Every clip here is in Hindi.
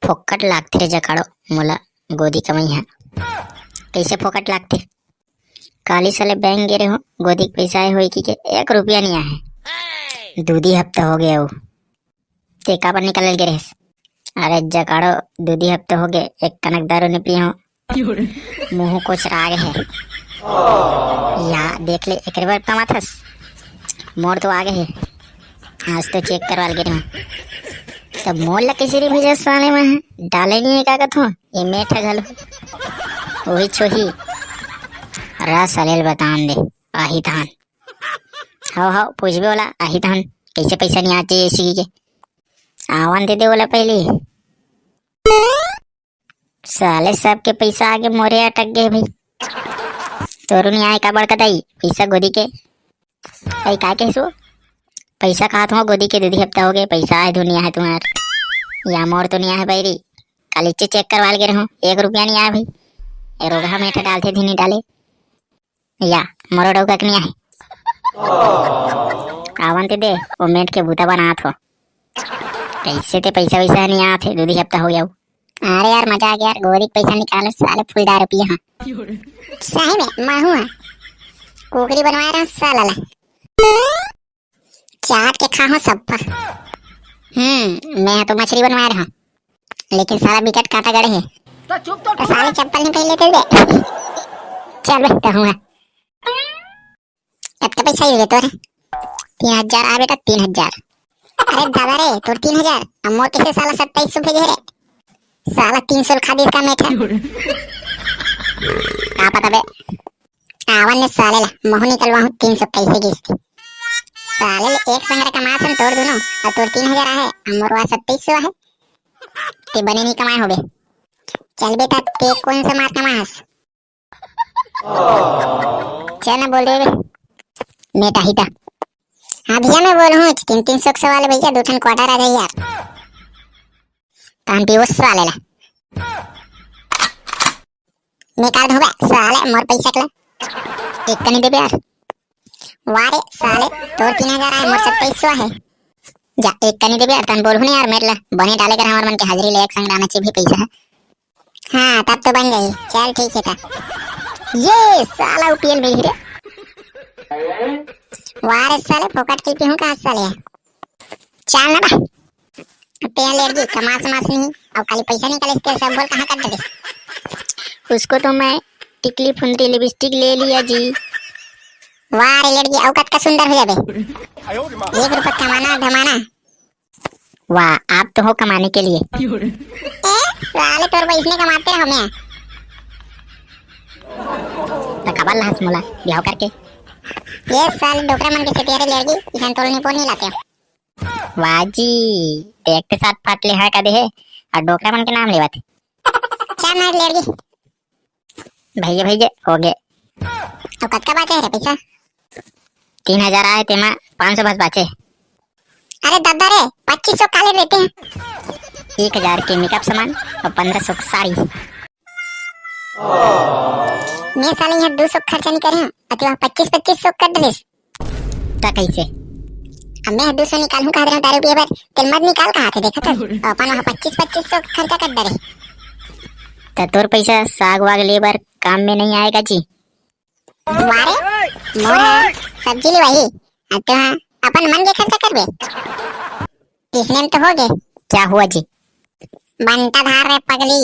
फोकट लागते रे जकाड़ो मोला गोदी कमाई है। कैसे फोकट लागते? काली साले बैंक गिरे हो, गोदी के पैसा आए हो कि 1 रुपया नहीं आए। दूधी हफ्ता हो गया वो ते का पर निकल गिरे। अरे जकाड़ो दूधी हफ्ता हो गए, एक कनक दारू नहीं पी हो, मुंह कुछ राग है या देख ले। एक बार कमाथस मोर तो आगे है, आज तो चेक करवा गिरे हूँ। तब मोल ला किसी री भेजा साले में है डाले नहीं है का कथो ये मेठा घलो वही छोही रा सलेल बतान दे आही धान हाउ पूछबे वाला आही धान कैसे पैसा नहीं आते इसी के आवन दे बोला पहले। साले सब के पैसा आगे मोरे अटक गए भाई। तोरू नहीं आए का बड़का दाई पैसा गोदी के भाई का कैसो पैसा कहा तुम गोदी के दीदी हफ्ता हो गए पैसा आए दुनिया है तुम्हार या मोर तो नहीं आया भाई री कल चेक करवा गे रहो 1 रुपया नहीं आया भाई। ये रोगा मेठा डालते थे नहीं डाले या मोरो डौका नहीं आए आवन ते दे वो मेट के बूता बना थो कैसे ते पैसा वैसा नहीं आया थे दूधी हफ्ता हो गया। अरे यार मजा आ गया यार गोदी पैसा निकालो साले फुलदार रुपया। हाँ सही में माहू है कुकरी बनवा रहा साला चाट के खाओ सब पर। मैं तो मछली बनवा रहा हूँ लेकिन सारा विकेट काटा गड़े है तो साले चप्पल नहीं पहन लेते दे चल बैठता हूँ। कितना पैसा ही हो तोरे 3000 आ बेटा 3000। अरे दादा रे तोर 3000 अम्मोर कैसे साला 2700 भेजे रे साला 300 खा दी इसका मेठा आ पता बे आवन ने साले ला मोह निकलवा हूँ 300 कैसे की इसकी साले एक संग कमा सन तोड़ दोनों और तोड़ 3000 है अमर वहाँ 2700 है ते बने नहीं कमाए हो बे। चल बेटा ते कौन सा मार कमास चल ना बोल दे बे मेटा ही था। हाँ भैया मैं बोल हूँ 300 वाले भैया 2 ठन क्वार्टर आ जाए यार तान पी उस साले ला मैं काट दूँ बे साले मोर पैसा कला एक कनी दे बे यार वारे साले तोर 3000 आए मोर 2700 है जा एक कनी दे बे यार तन बोल हूँ यार मेरे ला बने डाले कर हमार मन के हाजिरी ले एक संग आना चाहिए भी पैसा है। हाँ तब तो बन गई चल ठीक है था ये साला उपीएल भेज रे वारे साले फोकट की पी हूँ कहाँ साले चल ना बा पेन ले जी कमास मास नहीं और खाली पैसा निकले इसके सब बोल कहाँ कर दे उसको तो मैं टिकली फुंदरी लिपस्टिक ले लिया जी। वाह रे लड़की औकात का सुंदर हो जाबे 1 रुपया कमाना धमाना वाह आप तो हो कमाने के लिए साले तोर इसने कमाते रहो मैं तो कबल हंस मोला बिहाव करके ये साले डोकरा मन के सेटियारे लड़की इसन तोल नहीं पोल नहीं लाते वाह जी एक के साथ फाट ले है का दे है और डोकरा मन के नाम लेवाते चल मार लड़की भैया भैया हो गए तो कद का बात है रे पैसा 3000 आए तेमा 500 बस बाचे। अरे दादा रे 2500 काले रहते हैं 1000 के मेकअप सामान और 1500 साड़ी मैं साले यहाँ 200 खर्चा नहीं करे अति वहाँ 2500 कर ड्रेस ता कैसे अब मैं 200 निकालूं कहा रहा दारू पिए पर तेल मत निकाल कहा थे देखा था अपन वहाँ 2500 खर्चा कर डरे तो तोर पैसा साग वाग लेबर काम में नहीं आएगा जी। मारे मोर सब्जी ले वही तो हाँ अपन मन के खर्चा कर बे इसने में तो हो गए क्या हुआ जी बनता धार रे पगली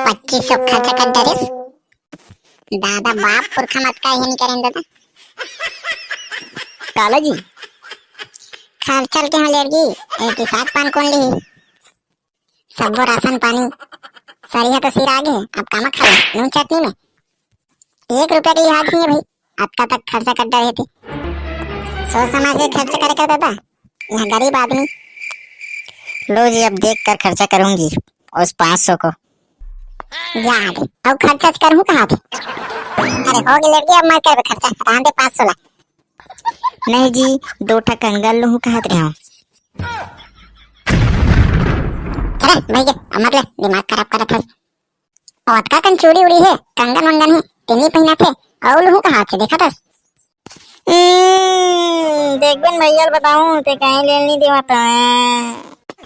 2500 खर्चा कर डरे दादा बाप पुरखा मत का नहीं करेंगे दादा काला जी खर्चा के हम लेगी एक साथ पान कौन ली सब वो राशन पानी सरिया तो सिर आगे अब काम खा नून चटनी में 1 रुपया के लिहाज नहीं है भाई अब का तक खर्चा कर रहे थे सोच समझ के खर्चा करे करता था यहाँ गरीब आदमी लो जी अब देख कर खर्चा करूंगी उस 500 को याद अब खर्चा करूँ कहाँ थे अरे हो गई लड़की अब मैं कर खर्चा रहने दे 500 ला नहीं जी 2 ठा कंगल लूँ कहा रहे हूँ भाई मतलब दिमाग खराब करा था और का कन चूड़ी उड़ी है कंगन वंगन है तेनी पहना थे और लहू कहाँ से देखा था देख बन भैया बताऊं ते कहीं ले नहीं देवा तो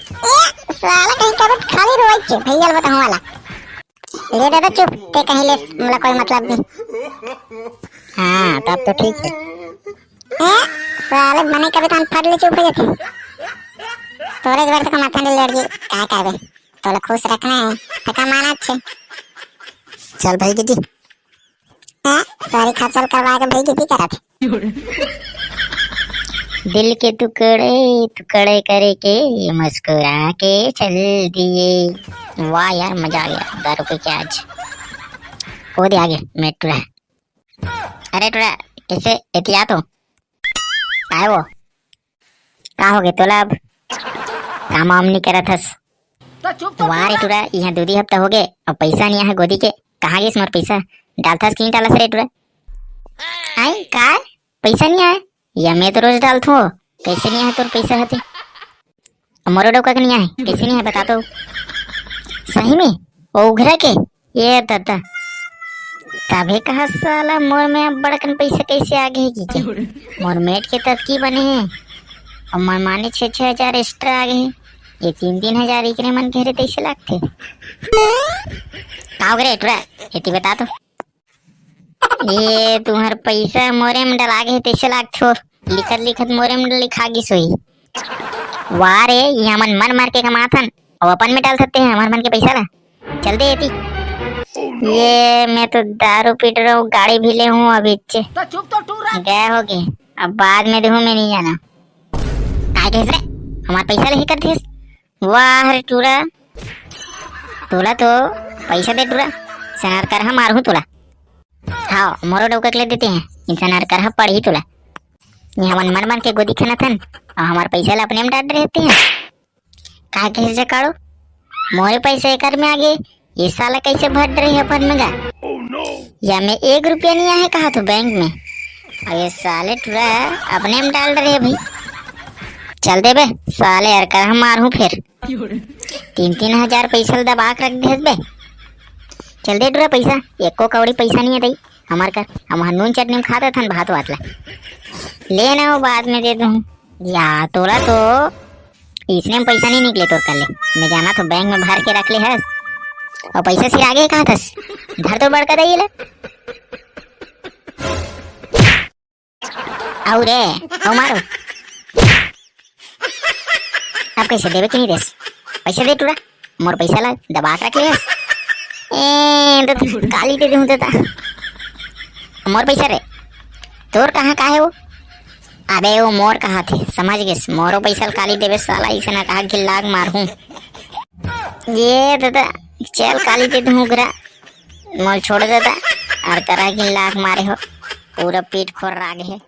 साला कहीं का खाली रोई छे भैया बताऊं वाला ले दादा चुप ते कहीं ले मला कोई मतलब नहीं। हाँ तब तो ठीक है। साले मने कभी तो फट ले चुप हो जाती तोरे घर तक माथा ने लड़ गई क्या करबे तोला खुश रखना है टका माना छे चल भाई जी। हां सारी खर्चल करवा के भाई जी करा थे दिल के टुकड़े टुकड़े करे के मुस्कुरा के चल दिए। वाह यार मजा आ गया 10 रुपए के आज। वो दे आगे मैं टुरा। अरे टुरा कैसे एहतियात हो आए वो का हो गए तोला अब काम वाम नहीं करा थस। वाह रे टुरा यहाँ 2 हफ्ता हो गए और पैसा नहीं है गोदी के कहाँ गए मोर पैसा डालथस क्यों डालस रे टुरा आई का पैसा नहीं आए या मैं तो रोज डालता हूँ कैसे नहीं है तोर पैसा हते मोरो डोका के नहीं है कैसे नहीं है बता तो सही में ओ उघरा के ये दादा तबे कहा साला मोर में बड़कन पैसा कैसे आ गए की के मोर मेट के तक की बने हैं और मन माने 6-6 हजार एक्स्ट्रा आ गए ये 3-3 हजार इकरे मन घेरे तैसे लागते का करे टुरा एती बता तो ये तुम्हार पैसा मोरे में डला गए तैसे लागथो लिखत लिखत मोरे में लिखा गी सोई। वाह रे यहाँ मन मार के कमाथन और अपन में डाल सकते हैं हमारे मन के पैसा ला चल दे एती। ये मैं तो दारू पीट रहा हूँ गाड़ी भी ले हूँ अभी गए हो गए अब बाद में देखूँ मैं नहीं जाना काय कह रहे हमारा पैसा ले कर थे। वाह रे टूरा तोला तो पैसा दे टूरा सनार कर हम मारू तुला हाँ मोरो डोका के ले देते हैं इंसान हर कर पढ़ ही तुला यहाँ मन मन के गोदी खाना थन और हमारे पैसा ला अपने में डाल रहते हैं कहा कैसे काढ़ो मोरे पैसे एक में आ गए ये साला कैसे भर रही है अपन में गा या मैं 1 रुपया नहीं आया कहा तो बैंक में और ये साले टुरा अपने में डाल रहे भाई चल दे बे साले यार कर हम मारू फिर 3-3 हजार पैसा दबा के रख दे बे चल दे टुरा पैसा एको कौड़ी पैसा नहीं है दई हमार कर हम नून चटनी में खाता था भात वातला लेना वो बाद में दे दूँ या तोरा तो इसने में पैसा नहीं निकले तोर कर ले मैं जाना तो बैंक में भर के रख ले है और पैसा सिर आगे कहा था धर तो बड़का दई ले आओ रे आओ मारो अब कैसे देवे कि नहीं देस पैसा दे टूरा मोर पैसा ला दबा के रख ले तो गाली दे दूँ देता मोर पैसा रे तोर कहाँ का है वो अबे वो मोर कहाँ थे समझ गए मोरो पैसा काली देवे साला इसे ना कहा कि लाग मारू ये दादा चल काली दे दूँ उगरा मोल छोड़ देता और करा कि लाग मारे हो पूरा पीठ खोर राग है।